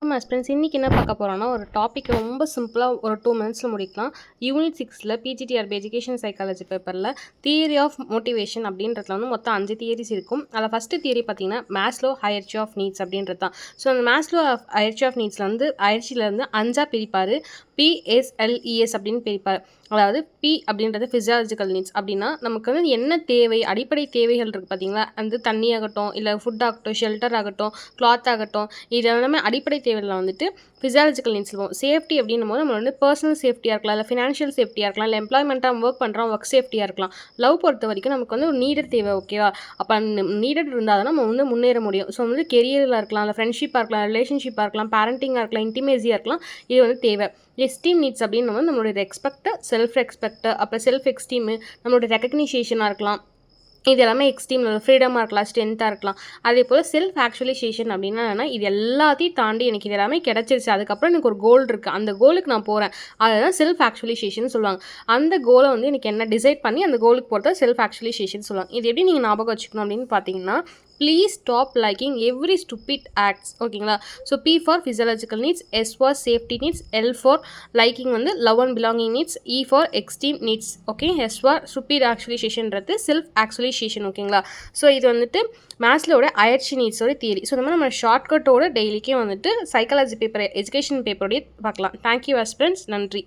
Friends இன்றைக்கி என்ன பார்க்க போகிறோன்னா ஒரு டாபிக் ரொம்ப சிம்பிளாக ஒரு 2 மினிட்ஸில் முடிக்கலாம். யூனிட் 6ல் பிஜிடிஆர்பி எஜுகேஷன் சைக்காலஜி பேப்பரில் தியரி ஆஃப் மோட்டிவேஷன் அப்படின்றதுல வந்து மொத்தம் 5 தியரிஸ் இருக்கும். அதில் ஃபஸ்ட்டு தியரி பார்த்தீங்கன்னா மேஸ்லோ ஹையர்ச்சி ஆஃப் நீட்ஸ் அப்படின்றது தான். ஸோ அந்த மேஸ்லோ ஹையர்ச்சி ஆஃப் நீட்ஸில் வந்து ஹையர்ச்சியிலேருந்து 5ஆக பிரிப்பார். PSLES அப்படின்னு பிரிப்பார். அதாவது பி அப்படின்றது ஃபிசியாலஜிக்கல் நீட்ஸ் அப்படின்னா நமக்கு வந்து என்ன தேவை, அடிப்படை தேவைகள் இருக்குது பார்த்தீங்களா, அந்த தண்ணி ஆகட்டும், இல்லை ஃபுட் ஆகட்டும், ஷெல்டர் ஆகட்டும், கிளாத் ஆகட்டும், இது எல்லாமே அடிப்படை தேவையில் வந்துட்டு ஃபிசியாலஜிக்கல் நீட்ஸ் சொல்லுவோம். சேஃப்டி அப்படின்னும் போது நம்ம வந்து பர்சனல் சேஃப்டியாக இருக்கலாம், இல்லை ஃபினான்ஷியல் சேஃப்டியாக இருக்கலாம், இல்லை எம்ப்ளாய்மெண்ட்டாக ஒர்க் பண்ணுறோம் ஒர்க் சேஃப்டியாக இருக்கலாம். லவ் பொறுத்த வரைக்கும் நமக்கு வந்து ஒரு நீடட் தேவை. ஓகேவா? அப்போ நீடட் இருந்தால் தான் நம்ம வந்து முன்னேற முடியும். ஸோ வந்து கெரியரில் இருக்கலாம், இல்லை ஃப்ரெண்ட்ஷிப்பாக இருக்கலாம், ரிலேஷன்ஷிப்பாக இருக்கலாம், பேரண்டிங்காக இருக்கலாம், இன்டிமேசியாக இருக்கலாம். இது வந்து தேவை. எஸ்டீம் நீட்ஸ் அப்படின்னு வந்து நம்மளுடைய ரெஸ்பெக்ட், செல்ஃப் ரெஸ்பெக்ட், அப்புறம் செல்ஃப் எக்ஸ்டீமு, நம்மளுடைய ரெகக்னிஷேஷனாக இருக்கலாம். இது எல்லாமே எக்ஸ்ட்ரீம் ஃப்ரீடமாக இருக்கலாம், ஸ்ட்ரென்த்தாக இருக்கலாம். அதே போல் செல்ஃப் ஆக்சுவலைசேஷன் அப்படின்னா என்னென்னா, இது எல்லாத்தையும் தாண்டி எனக்கு இது எல்லாமே கிடச்சிருச்சு, அதுக்கப்புறம் எனக்கு ஒரு கோல் இருக்குது, அந்த கோலுக்கு நான் போகிறேன், அதுதான் செல்ஃப் ஆக்சுவலைசேஷன் சொல்லுவாங்க. அந்த கோலை வந்து எனக்கு என்ன டிசைட் பண்ணி அந்த கோலுக்கு போகிறத செல்ஃப் ஆக்சுவலைசேஷன் சொல்லுவாங்க. இது எப்படி நீங்கள் ஞாபகம் வச்சுக்கணும் அப்படின்னு பார்த்தீங்கன்னா, please stop liking every stupid acts. ஓகேங்களா? So P for physiological needs, S for safety needs, L for liking வந்து love and belonging needs, E for extreme needs. Okay, S for stupid ஆக்சுவலைசேஷன்றது செல்ஃப் ஆக்சுவலைசேஷன். ஓகேங்களா? So இது வந்துட்டு மேத்ஸ்லோட ஹையர்ச்சி நீட்ஸோட theory. So இந்த மாதிரி நம்ம ஷார்ட்கட்டோட டெய்லிக்கும் வந்துட்டு சைக்காலஜி பேப்பர், எஜுகேஷன் பேப்பரோடய பார்க்கலாம். Thank you friends. நன்றி.